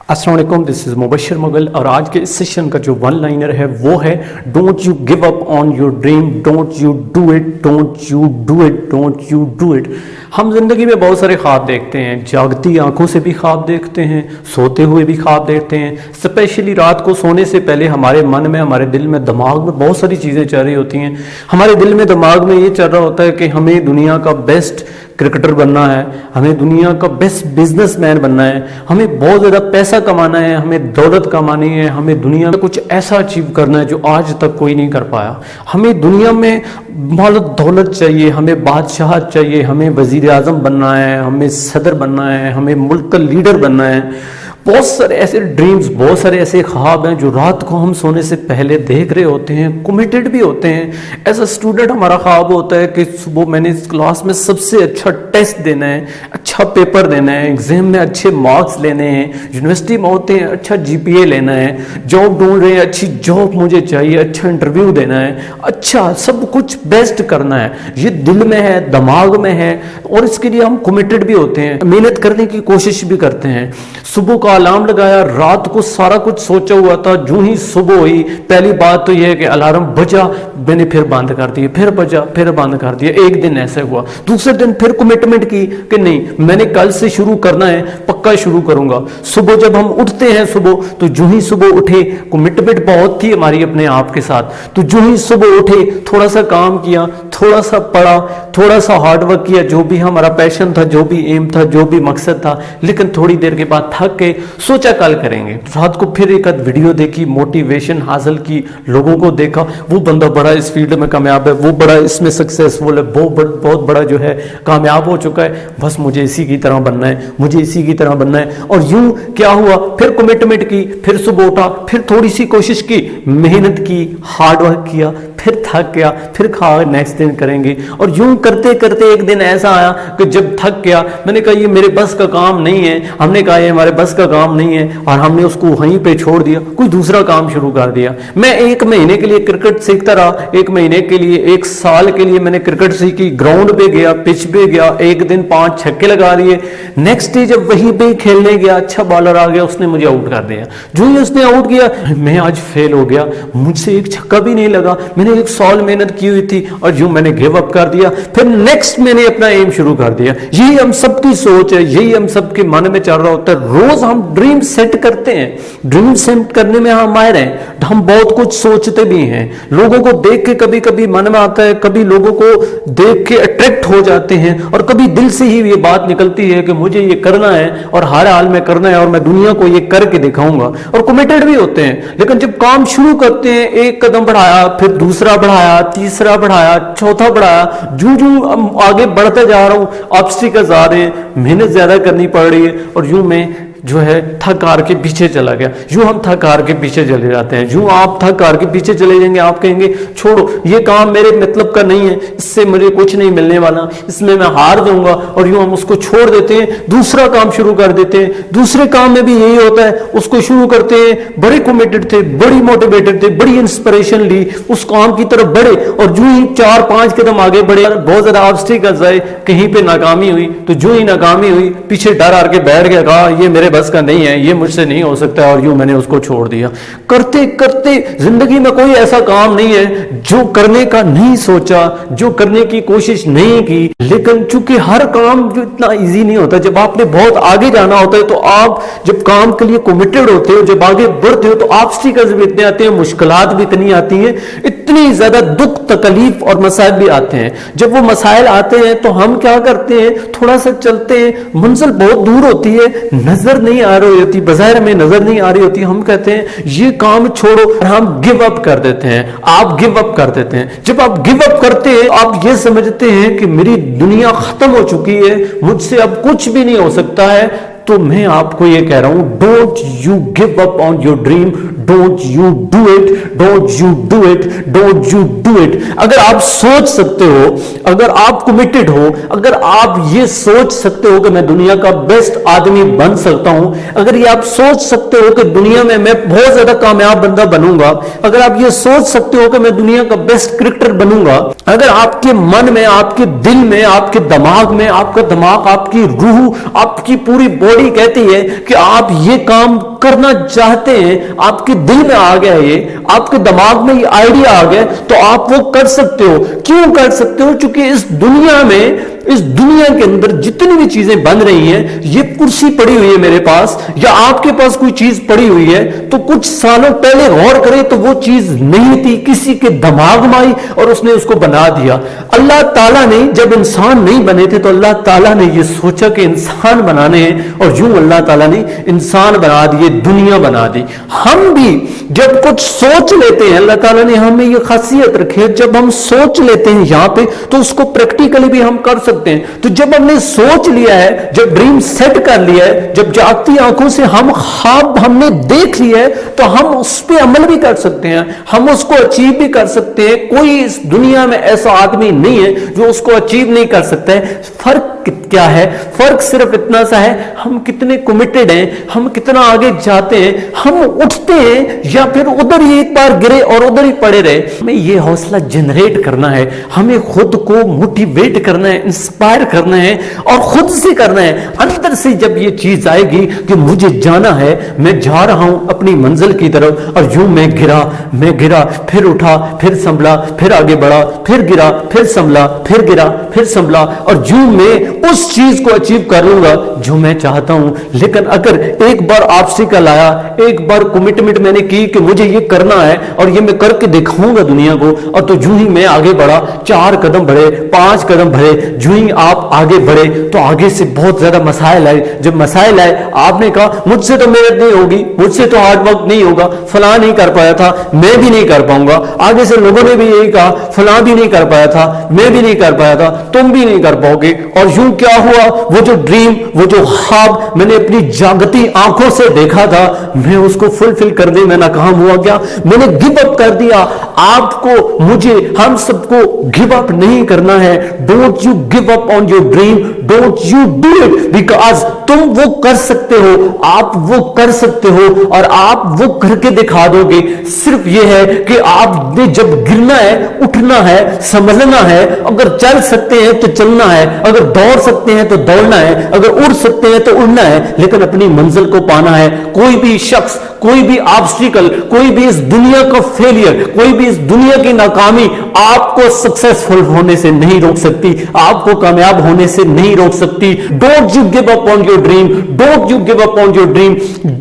अस्सलाम वालेकुम, this is Mubashar Mughal और आज के इस सेशन का जो वन लाइनर है वो है don't you give up on your dream, don't you do it, don't you do it, don't you do it. हम जिंदगी में बहुत सारे ख्वाब देखते हैं, जागती आंखों से भी ख्वाब देखते हैं, सोते हुए भी ख्वाब देखते हैं। स्पेशली रात को सोने से पहले हमारे मन में, हमारे दिल में, दिमाग में बहुत सारी चीज़ें चल रही होती हैं। हमारे दिल में, दिमाग में ये चल रहा होता है कि हमें दुनिया का बेस्ट क्रिकेटर बनना है, हमें दुनिया का बेस्ट बिजनेसमैन बनना है, हमें बहुत ज़्यादा पैसा कमाना है, हमें दौलत कमानी है, हमें दुनिया में कुछ ऐसा अचीव करना है जो आज तक कोई नहीं कर पाया। हमें दुनिया में माल दौलत चाहिए, हमें बादशाह चाहिए, हमें वजीर आज़म बनना है, हमें सदर बनना है, हमें मुल्क का लीडर बनना है। बहुत सारे ऐसे ड्रीम्स, बहुत सारे ऐसे ख्वाब हैं जो रात को हम सोने से पहले देख रहे होते हैं, कमिटेड भी होते हैं। एज अ स्टूडेंट हमारा ख्वाब होता है कि सुबह मैंने इस क्लास में सबसे अच्छा टेस्ट देना है, अच्छा पेपर देना है, एग्जाम में अच्छे मार्क्स लेने हैं, यूनिवर्सिटी में होते हैं अच्छा जीपीए लेना है, जॉब ढूंढ रहे हैं अच्छी जॉब मुझे चाहिए, अच्छा इंटरव्यू देना है, अच्छा सब कुछ बेस्ट करना है। ये दिल में है, दिमाग में है और इसके लिए हम कमिटेड भी होते हैं, मेहनत करने की कोशिश भी करते हैं। सुबह का अलार्म लगाया, रात को सारा कुछ सोचा हुआ था, जो ही सुबह हुई पहली बात तो यह है कि अलार्म बजा, मैंने फिर बंद कर दिया, फिर बजा, फिर बंद कर दिया। एक दिन ऐसे हुआ, दूसरे दिन फिर कमिटमेंट की कि नहीं मैंने कल से शुरू करना है, पक्का शुरू करूंगा। सुबह जब हम उठते हैं सुबह, तो जो ही सुबह उठे, कमिटमेंट बहुत थी हमारी अपने आप के साथ, तो जो ही सुबह उठे थोड़ा सा काम किया, थोड़ा सा पढ़ा, थोड़ा सा हार्डवर्क किया, जो भी हमारा पैशन था, जो भी एम था, जो भी मकसद था, लेकिन थोड़ी देर के बाद थक के सोचा कल करेंगे। रात को फिर एक आध वीडियो देखी, मोटिवेशन हासिल की, लोगों को देखा वो बंदा बड़ा इस फील्ड में कामयाब है, वो बड़ा इसमें सक्सेसफुल है, बहुत बड़ा जो है कामयाब हो चुका है, बस मुझे इसी की तरह बनना है, मुझे इसी की तरह बनना है। और यूं क्या हुआ, फिर कमिटमेंट की, फिर सुबह उठा, फिर थोड़ी सी कोशिश की, मेहनत की, हार्डवर्क किया, फिर थक गया, फिर खा नेक्स्ट दिन करेंगे। और यूं करते करते एक दिन ऐसा आया कि जब थक गया, मैंने कहा ये मेरे बस का काम नहीं है, हमने कहा ये हमारे बस का काम नहीं है, और हमने उसको वहीं पे छोड़ दिया, कोई दूसरा काम शुरू कर दिया। मैं एक महीने के लिए क्रिकेट सीखता रहा, एक महीने के लिए, एक साल के लिए मैंने क्रिकेट सीखी, ग्राउंड पे गया, पिच पे गया, एक दिन 5 छक्के लगा दिए। नेक्स्ट डे जब वहीं पे खेलने गया, अच्छा बॉलर आ गया, उसने मुझे आउट कर दिया। जो ही उसने आउट किया, मैं आज फेल हो गया, मुझसे एक छक्का भी नहीं लगा, मैंने एक साल मेहनत की हुई थी और जो मैंने गिव अप कर दिया। फिर नेक्स्ट मैंने अपना एम शुरू कर दिया। यही हम सबकी सोच है, यही हम सबके मन में चल रहा होता है। रोज हम ड्रीम सेट करते हैं, ड्रीम सेट करने में हम माहिर हैं, हम बहुत कुछ सोचते भी हैं, लोगों को देख के कभी कभी मन में आता है, कभी लोगों को देख के अट्रैक्ट हो जाते हैं, और कभी दिल से ही ये बात निकलती है कि मुझे ये करना है और हर हाल में करना है और मैं दुनिया को ये करके दिखाऊंगा, और कमिटेड भी होते हैं। लेकिन जब काम शुरू करते हैं, एक कदम बढ़ाया, फिर दूसरा बढ़ाया, तीसरा बढ़ाया, चौथा बढ़ाया, जो आगे बढ़ते जा रहा हूं, ऑब्स्टिकल्स आ रहे हैं, मेहनत ज्यादा करनी पड़ रही है, और यूं मैं जो है थक हार के पीछे चला गया। यूं हम थक हार के पीछे चले जाते हैं, यूं आप थक हार के पीछे चले जाएंगे, आप कहेंगे छोड़ो ये काम मेरे मतलब का नहीं है, इससे मुझे कुछ नहीं मिलने वाला, इसमें मैं हार जाऊंगा, और यूं हम उसको छोड़ देते हैं, दूसरा काम शुरू कर देते हैं। दूसरे काम में भी यही होता है, उसको शुरू करते हैं, बड़े कमिटेड थे, बड़ी मोटिवेटेड थे, बड़ी इंस्पिरेशन ली, उस काम की तरफ बढ़े, और जो ही 4-5 कदम आगे बढ़े, बहुत ज्यादा ऑब्स्टिकल्स आए, कहीं पे नाकामी हुई, तो जो ही नाकामी हुई पीछे डर हार के बैठ गया, कहा ये मेरे बस का नहीं है, ये मुझसे नहीं हो सकता है, और यूं मैंने उसको छोड़ दिया। करते करते जिंदगी में कोई ऐसा काम नहीं है जो करने का नहीं सोचा, जो करने की कोशिश नहीं की, लेकिन चूंकि हर काम जो इतना इजी नहीं होता, जब आपने बहुत आगे जाना होता है, तो आप जब काम के लिए कमिटेड होते हो, जब आगे बढ़ते हो, तो ऑब्स्टिकल्स भी इतने आते हैं, मुश्किलात भी इतनी आती हैं, इतनी ज्यादा दुख तकलीफ और मसाइल भी आते हैं। जब वो मसाइल आते हैं तो हम क्या करते हैं, थोड़ा सा चलते हैं, मंजिल बहुत दूर होती है, नजर नहीं आ रही होती, बाजार में नजर नहीं आ रही होती, हम कहते हैं ये काम छोड़ो, और हम गिव अप कर देते हैं। आप गिव अप कर देते हैं। जब आप गिव अप करते हैं, आप ये समझते हैं कि मेरी दुनिया खत्म हो चुकी है, मुझसे अब कुछ भी नहीं हो सकता है, तो मैं आपको ये कह रहा हूं, don't you give up on your dream, don't you do it, don't you do it, don't you do it. अगर आप सोच सकते हो, अगर आप कमिटेड हो, अगर आप ये सोच सकते हो कि मैं दुनिया का बेस्ट आदमी बन सकता हूं, अगर ये आप सोच सकते हो कि दुनिया में मैं बहुत ज्यादा कामयाब बंदा बनूंगा, अगर आप ये सोच सकते हो कि मैं दुनिया का बेस्ट क्रिकेटर बनूंगा, अगर आपके मन में, आपके दिल में, आपके दिमाग में, आपका दिमाग, आपकी रूह, आपकी पूरी बॉडी कहती है कि आप ये काम करना चाहते हैं, आपके दिल में आ गया, ये आपके दिमाग में ये आइडिया आ गया, तो आप वो कर सकते हो। क्यों कर सकते हो? क्योंकि इस दुनिया में, इस दुनिया के अंदर जितनी भी चीजें बन रही हैं, ये कुर्सी पड़ी हुई है मेरे पास या आपके पास कोई चीज पड़ी हुई है, तो कुछ सालों पहले गौर करें तो वो चीज नहीं थी, किसी के दिमाग में आई और उसने उसको बना दिया। अल्लाह ताला ने, जब इंसान नहीं बने थे तो अल्लाह ताला ने ये सोचा कि इंसान बनाने हैं, और यूं अल्लाह ताला ने इंसान बना दिए, दुनिया बना दी। हम भी जब कुछ सोच लेते हैं, अल्लाह ताला ने हमें ये खासियत रखी है, जब हम सोच लेते हैं यहां पे, तो उसको प्रैक्टिकली भी हम कर सकते हैं। तो जब हमने सोच लिया है, जब ड्रीम सेट कर लिया है, जब जागती आंखों से हम ख्वाब हमने देख लिया है, तो हम उस पर अमल भी कर सकते हैं, हम उसको अचीव भी कर सकते हैं। कोई इस दुनिया में ऐसा आदमी नहीं है जो उसको अचीव नहीं कर सकता है। फर्क क्या है? फर्क सिर्फ इतना सा है, हम कितने कमिटेड हैं, हम कितना आगे जाते हैं, हम उठते हैं या फिर उधर ही एक बार गिरे और उधर ही पड़े रहे। हमें ये हौसला जनरेट करना है, हमें खुद को मोटिवेट करना है, इंस्पायर करना है, और खुद से करना है। अंदर से जब ये चीज आएगी कि मुझे जाना है, मैं जा रहा हूं अपनी मंजिल की तरफ, और यूं मैं गिरा, फिर उठा, फिर संभला, फिर आगे बढ़ा, फिर गिरा, फिर संभला, फिर गिरा, फिर संभला, और यूं मैं उस चीज को अचीव कर लूंगा जो मैं चाहता हूं। लेकिन अगर एक बार ऑब्स्टिकल आया, एक बार कमिटमेंट मैंने की कि मुझे ये करना है और ये मैं करके दिखाऊंगा दुनिया को, और तो यूं ही मैं आगे बढ़ा, 4 कदम बढ़े, 5 कदम बढ़े, यूं ही आप आगे बढ़े, तो आगे से बहुत ज्यादा मसाइल आए। जब मसाइल आए, आपने कहा मुझसे तो मेहनत नहीं होगी, मुझसे तो हार्ड वर्क नहीं होगा, फला नहीं कर पाया था, मैं भी नहीं कर पाऊंगा। आगे से लोगों ने भी यही कहा, फला भी नहीं कर पाया था, मैं भी नहीं कर पाया था, तुम भी नहीं कर पाओगे। और यूं क्या हुआ, वो जो ड्रीम, वो जो ख्वाब मैंने अपनी जागती आंखों से देखा था, मैं उसको फुलफिल करने में नाकाम हुआ। क्या? मैंने गिव अप कर दिया। आपको, मुझे, हम सबको गिव अप नहीं करना है। Don't you give up on your dream, don't you do it, because तुम वो कर सकते हो, आप वो कर सकते हो, और आप वो करके दिखा दोगे। सिर्फ ये है कि आपने जब गिरना है, उठना है, संभलना है। अगर चल सकते हैं तो चलना है, अगर दौड़ सकते हैं तो दौड़ना है, अगर उड़ सकते हैं तो उड़ना है, लेकिन अपनी मंजिल को पाना है। कोई भी शख्स, कोई भी ऑब्स्टिकल, कोई भी इस दुनिया का फेलियर, कोई भी इस दुनिया की नाकामी आपको सक्सेसफुल होने से नहीं रोक सकती, आपको कामयाब होने से नहीं रोक सकती। Don't you give up on your dream, don't you give up on your dream,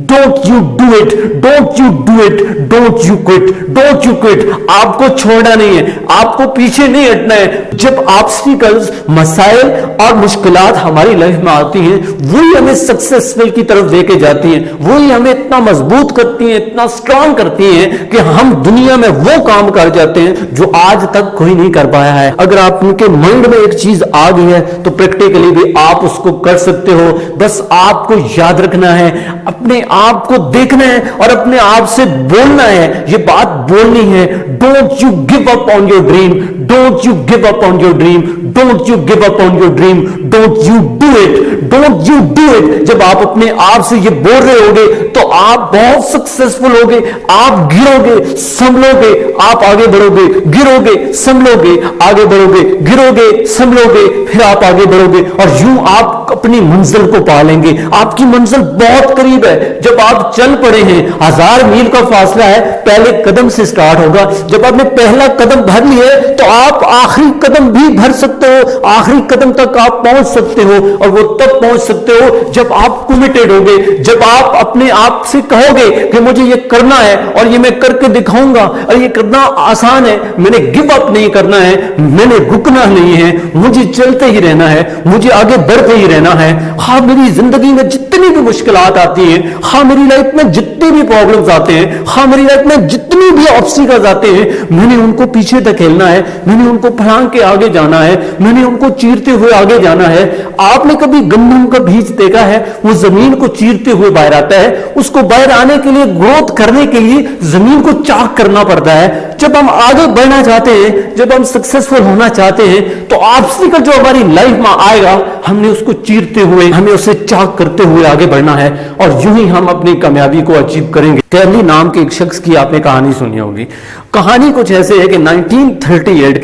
don't you do it, don't you do it, don't you quit, don't you quit. आपको छोड़ना नहीं है, आपको पीछे नहीं हटना है। जब ऑब्स्टिकल्स, मसाइल और मुश्किलात हमारी लाइफ में आती हैं, वही हमें सक्सेसफुल की तरफ लेके जाती हैं, वही हमें इतना मजबूत करती हैं, इतना स्ट्रांग करती हैं कि हम दुनिया में वो काम कर जाते हैं जो आज तक कोई नहीं कर पाया है। अगर आपके माइंड में एक चीज आ गई है तो प्रैक्टिकली भी आप उसको कर सकते हो। बस आपको याद रखना है, अपने आप को देखना है और अपने आप से बोलना है, ये बात बोलनी है। Don't you give up on your dream, don't you give up on your dream, don't you give up on your dream, don't you do it, don't you do it. जब आप अपने आप से ये बोल रहे होगे तो आप बहुत सक्सेसफुल होगे। आप गिरोगे, संभलोगे, आप आगे बढ़ोगे, गिरोगे, संभलोगे, आगे बढ़ोगे, गिरोगे, संभलोगे, फिर आप आगे बढ़ोगे, और यूं आप अपनी मंजिल को पा लेंगे। आपकी मंजिल बहुत करीब है। जब आप चल पड़े हैं, 1000 मील का फासला है, पहले कदम से स्टार्ट होगा। जब आपने पहला कदम भर लिया तो आप आखिरी कदम भी भर सकते हो, आखिरी कदम तक आप पहुंच सकते हो, और वो तब पहुंच सकते हो जब आप कमिटेड होगे, जब आप अपने आप से कहोगे कि मुझे ये करना है और ये मैं करके दिखाऊंगा, और ये करना आसान है, मैंने गिव अप नहीं करना है, मैंने रुकना नहीं है, मुझे चलते ही रहना है, मुझे आगे बढ़ते ही रहना है। हाँ, मेरी जिंदगी में जितने जितनी भी मुश्किलात आती हैं, हाँ मेरी लाइफ में जितने भी प्रॉब्लम्स आते हैं, हाँ मेरी लाइफ में जितनी भी ऑब्स्टिकल्स आते हैं, मैंने उनको पीछे धकेलना है, मैंने उनको फलांग के आगे जाना है, मैंने उनको चीरते हुए आगे जाना है। आपने कभी गंदम का बीज देखा है? वो जमीन को चीरते हुए बाहर आता है, उसको बाहर आने के लिए, ग्रोथ करने के लिए जमीन को चाक करना पड़ता है। जब हम आगे बढ़ना चाहते हैं, जब हम सक्सेसफुल होना चाहते हैं, तो ऑब्स्टिकल जो हमारी लाइफ में आएगा, हमने उसको चीरते हुए, हमें उसे चाक करते हुए आगे बढ़ना है, और यूं ही हम अपनी कामयाबी को अचीव करेंगे। कैरली नाम के एक शख्स की आपने कहानी सुनी होगी। कहानी कुछ ऐसे है कि 1938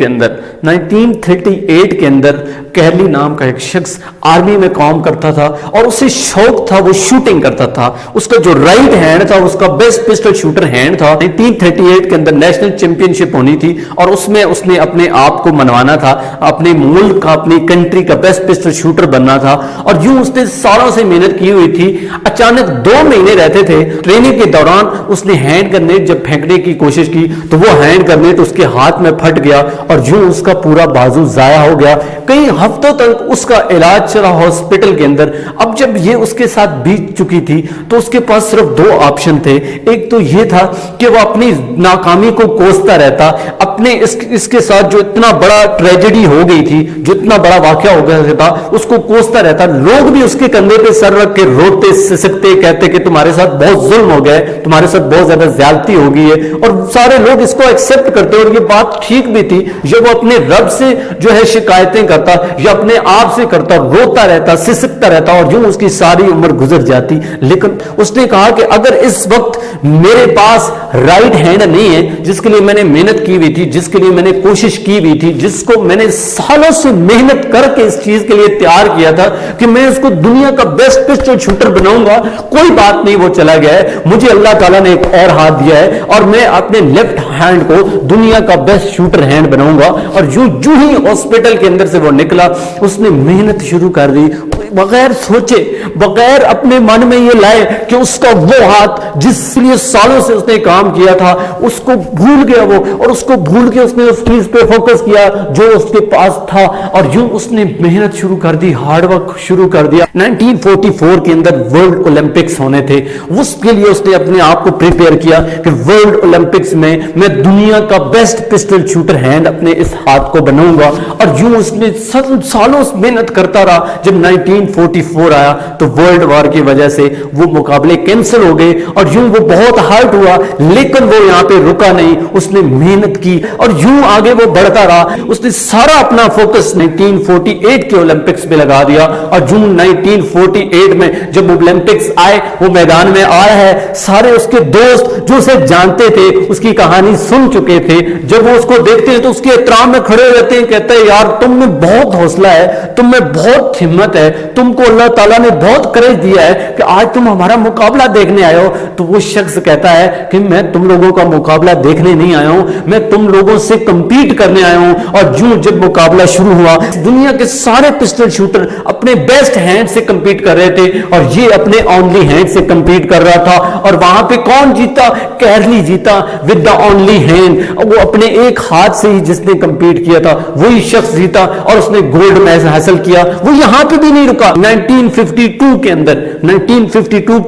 के अंदर कैरली नाम का एक शख्स आर्मी में काम करता था, और उसे शौक था, वो शूटिंग करता था। उसका जो राइट हैंड था, उसका बेस्ट पिस्टल शूटर हैंड था। 1938 के अंदर नेशनल चैंपियनशिप होनी थी, और उसमें उसने अपने आप को मनवाना था, अपने मुल्क का, अपनी कंट्री का बेस्ट पिस्टल शूटर बनना था। और यूं उसने सालों से मेहनत की हुई थी। अचानक 2 महीने रहते थे, ट्रेनिंग के दौरान उसने हैंड ग्रेनेड जब फेंकने की कोशिश की, तो वो हैंड ग्रेनेड उसके हाथ में फट गया, और यूं उसका पूरा बाजू जाया हो गया। कई हफ्तों तक उसका इलाज चला हॉस्पिटल के अंदर। अब जब ये उसके साथ बीत चुकी थी, तो उसके पास सिर्फ 2 ऑप्शन थे। एक तो ये था कि वो अपनी नाकामी को कोसता रहता, अपने इसके साथ जो इतना बड़ा ट्रेजेडी हो गई थी, जो इतना बड़ा वाकया हो गया था, उसको कोसता रहता। लोग भी उसके कंधे पे सर रख के रोते, सिसकते, कहते कि तुम्हारे साथ बहुत जुल्म हो गया है, तुम्हारे साथ बहुत ज्यादा ज्यादती हो गई है। और सारे लोग इसको एक्सेप्ट करते, और ये बात ठीक भी थी। जब वो अपने रब से जो है शिकायतें करता, या अपने आप से करता, रोता रहता, सिसकता रहता, और यूं उसकी सारी उम्र गुजर जाती। लेकिन उसने कहा कि अगर इस वक्त मेरे पास राइट हैंड नहीं है, जिसके लिए मैंने मेहनत की हुई थी, जिसके लिए मैंने कोशिश की हुई थी, जिसको मैंने सालों से मेहनत करके इस चीज के लिए तैयार किया था कि मैं इसको दुनिया का बेस्ट पिस्टल शूटर बनाऊंगा, कोई बात नहीं, वो चला गया है। मुझे अल्लाह ताला ने एक और हाथ दिया है, और मैं अपने लेफ्ट हैंड को दुनिया का बेस्ट शूटर हैंड बनाऊंगा। और जो ही हॉस्पिटल के अंदर से वो निकला, उसने मेहनत शुरू कर दी, बगैर सोचे, बगैर अपने मन में ये लाए कि उसका वो हाथ जिसके लिए सालों से उसने काम किया था, उसको भूल गया वो, और उसको भूल के उसने उस चीज पे फोकस किया जो उसके पास था, और यूं उसने मेहनत शुरू कर दी, हार्डवर्क शुरू कर दिया। 1944 के अंदर वर्ल्ड ओलंपिक्स होने थे, उसके लिए उसने अपने आप को प्रिपेयर किया कि वर्ल्ड ओलंपिक्स में मैं दुनिया का बेस्ट पिस्टल शूटर हैंड अपने इस हाथ को बनाऊंगा। और यूं उसने सालों मेहनत करता रहा। जब 1944 आया तो वर्ल्ड वॉर की वजह से वो मुकाबले कैंसिल हो गए, और यूं वो बहुत हर्ट हुआ, लेकिन वो यहां पे रुका नहीं, उसने मेहनत की, और यूं आगे वो बढ़ता रहा। उसने सारा अपना फोकस 1948 के ओलंपिक्स पे लगा दिया, और जून 1948 में जब ओलंपिक्स आए, वो मैदान में आया है, सारे उसके दोस्त जो उसे जानते थे, उसकी कहानी सुन चुके थे, जब वो उसको देखते हैं तो उसके एहतराम में खड़े रहते हैं, कहते हैं यार तुम में बहुत हौसला है, तुम में बहुत हिम्मत है, तुमको अल्लाह ताला ने बहुत करेज दिया है कि आज तुम हमारा मुकाबला देखने आए हो। तो वो शख्स कहता है कि मैं तुम लोगों का मुकाबला देखने नहीं आया हूं, मैं तुम लोगों से कंपीट करने आया हूं। और जूं जब मुकाबला शुरू हुआ, दुनिया के सारे पिस्टल शूटर अपने बेस्ट हैंड से कंपीट कर रहे थे, और ये अपने ओनली हैंड से कंपीट कर रहा था। और वहां पे कौन जीता? कैरली जीता विद द ओनली हैंड। वो अपने एक हाथ से ही जिसने कंपीट किया था वही शख्स जीता, और उसने गोल्ड मेडल हासिल किया। वो यहां पे भी नहीं रुका। 1952 के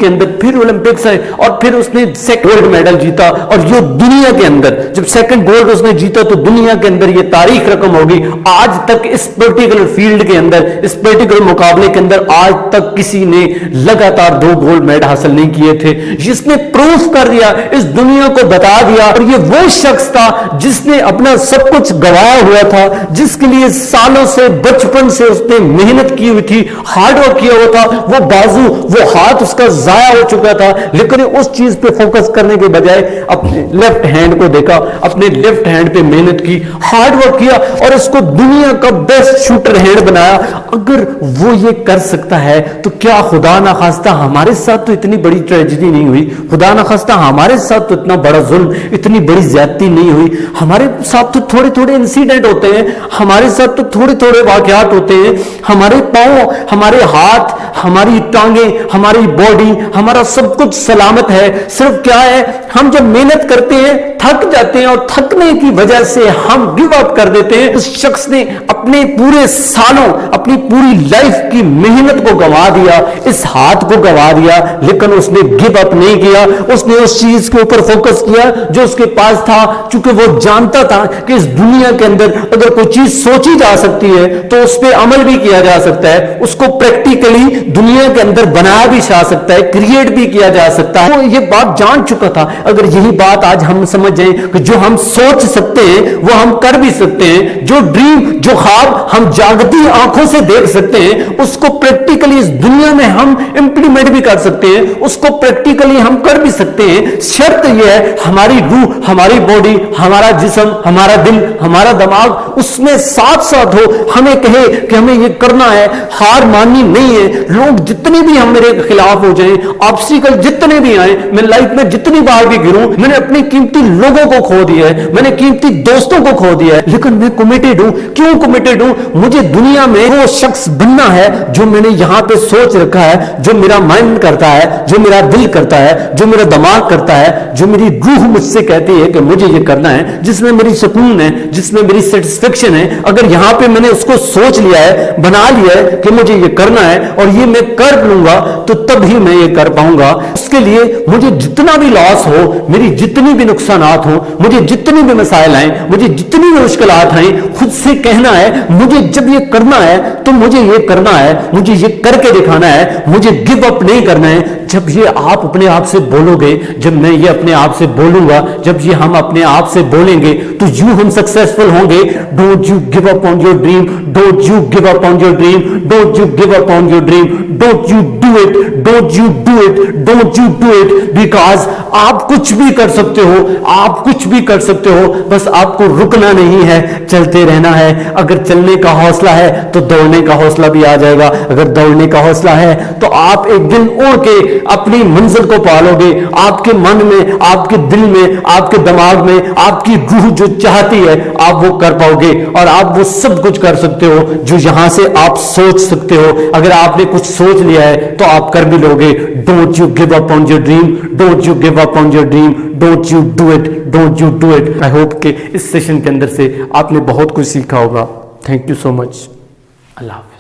अंदर फिर ओलंपिक्स है, और फिर उसने गोल्ड मेडल जीता। और जो दुनिया के अंदर जब सेकंड गोल्ड उसने जीता, तो दुनिया के अंदर ये तारीख रकम होगी। आज तक इस पर्टिकुलर फील्ड के अंदर, इस पर्टिकुलर मुकाबले के अंदर आज तक किसी ने लगातार 2 गोल्ड मेडल हासिल नहीं किए थे। जिसने प्रूफ कर दिया, इस दुनिया को बता दिया, और ये वो शख्स था जिसने अपना सब कुछ गवाया हुआ था, जिसके लिए सालों से, बचपन से उसने मेहनत की हुई थी, हार्डवर्क किया हुआ था। वो बाजू, वो हाथ उसका जाया हो चुका था, लेकिन उस चीज पे फोकस करने के बजाय अपने लेफ्ट हैंड को देखा, अपने लेफ्ट हैंड पे मेहनत की, हार्डवर्क किया, और उसको दुनिया का बेस्ट शूटर हैंड बनाया। अगर वो ये कर सकता है, तो क्या खुदा ना खास्ता हमारे साथ तो इतनी बड़ी ट्रेजेडी नहीं हुई? खुदा ना खास्ता हमारे साथ तो इतना बड़ा जुल्म, इतनी बड़ी ज्यादती नहीं हुई? हमारे साथ तो थोड़े थोड़े इंसिडेंट होते हैं, हमारे साथ तो थोड़े थोड़े वाकयात होते हैं, हमारे पांव, हमारे हाथ, हमारी टांगे, ہماری باڈی, ہمارا سب کچھ سلامت ہے. صرف کیا ہے, ہم جب محنت کرتے ہیں تھک جاتے ہیں اور تھکنے کی وجہ سے ہم گیو اپ کر دیتے ہیں. اس شخص نے اپنے پورے سالوں, اپنی پوری لائف کی محنت کو گوا دیا, اس ہاتھ کو گوا دیا, لیکن اس نے گیو اپ نہیں کیا. اس نے اس چیز کے اوپر فوکس کیا جو اس کے پاس تھا, چونکہ وہ جانتا تھا کہ اس دنیا کے اندر اگر کوئی چیز سوچی جا سکتی ہے تو اس پہ عمل بھی کیا جا سکتا ہے, اس کو پریکٹیکلی دنیا کے اندر بنایا بھی جا سکتا ہے, کریٹ بھی کیا جا سکتا ہے. وہ یہ بات جان چکا تھا. اگر یہی بات آج ہم سمجھ جائیں کہ جو ہم سوچ سکتے ہیں وہ ہم کر بھی سکتے ہیں, جو ڈریم, جو خواب ہم جاگتی آنکھوں سے دیکھ سکتے ہیں, اس کو پریکٹیکلی اس دنیا میں ہم امپلیمنٹ بھی کر سکتے ہیں, اس کو پریکٹیکلی ہم کر بھی سکتے ہیں. شرط یہ ہے ہماری روح, ہماری باڈی, ہمارا جسم, ہمارا دل, ہمارا دماغ اس میں ساتھ ساتھ ہو, ہمیں کہے کہ ہمیں یہ کرنا ہے, ہار ماننی نہیں ہے. لوگ جتنے بھی ہم میرے خلاف ہو جائیں, آبسٹیکل جتنے بھی آئیں, میں لائف میں جتنی بار بھی گروں, میں نے اپنی قیمتی لوگوں کو کھو دیا ہے, میں نے قیمتی دوستوں کو کھو دیا ہے, لیکن میں کمیٹڈ ہوں. کیوں کمیٹڈ ہوں؟ مجھے دنیا میں وہ شخص بننا ہے جو میں نے یہاں پہ سوچ رکھا ہے, جو میرا مائنڈ کرتا ہے, جو میرا دل کرتا ہے, جو میرا دماغ کرتا ہے, جو میری روح مجھ سے کہتی ہے کہ مجھے یہ کرنا ہے, جس میں میری سکون ہے, جس میں میری سیٹسفیکشن ہے. اگر یہاں پہ میں نے اس کو سوچ لیا ہے, بنا لیا ہے کہ مجھے یہ کرنا ہے اور یہ میں کر لوں گا, تو تب ہی میں یہ کر پاؤں گا. اس کے لیے مجھے جتنا بھی لاس ہو, میری جتنی بھی نقصانات ہوں, مجھے جتنی بھی مسائل آئیں, مجھے جتنی بھی مشکلات آئیں, خود سے کہنا ہے مجھے جب یہ کرنا ہے تو مجھے یہ کرنا ہے, مجھے یہ کر کے دکھانا ہے, مجھے گیو اپ نہیں کرنا ہے. جب یہ آپ اپنے آپ سے بولو گے, جب میں یہ اپنے آپ سے بولوں گا, جب یہ ہم اپنے آپ سے بولیں گے, تو یوں ہم سکسیسفل ہوں گے. Don't you give up on your dream, don't you give up on your dream, don't you give up on your dream, don't you do it, don't you do it, don't you do it. Because آپ کچھ بھی کر سکتے ہو, آپ کچھ بھی کر سکتے ہو, بس آپ کو رکنا نہیں ہے, چلتے رہنا ہے. اگر چلنے کا حوصلہ ہے تو دوڑنے کا حوصلہ بھی آ جائے گا. اگر دوڑنے کا حوصلہ ہے تو آپ ایک دن اڑ کے اپنی منزل کو پالو گے. آپ کے من میں, آپ کے دل میں, آپ کے دماغ میں, آپ کی روح جو چاہتی ہے آپ وہ کر پاؤ گے, اور آپ وہ سب کچھ کر سکتے ہو جو یہاں سے آپ سوچ سکتے ہو. اگر آپ نے کچھ سوچ لیا ہے تو آپ کر بھی لو گے. Don't you give up on your dream, don't you give up on your dream, don't you do it, don't you do it. I hope کہ اس سیشن کے اندر سے آپ نے بہت کچھ سیکھا ہوگا. تھینک یو سو مچ. اللہ حافظ.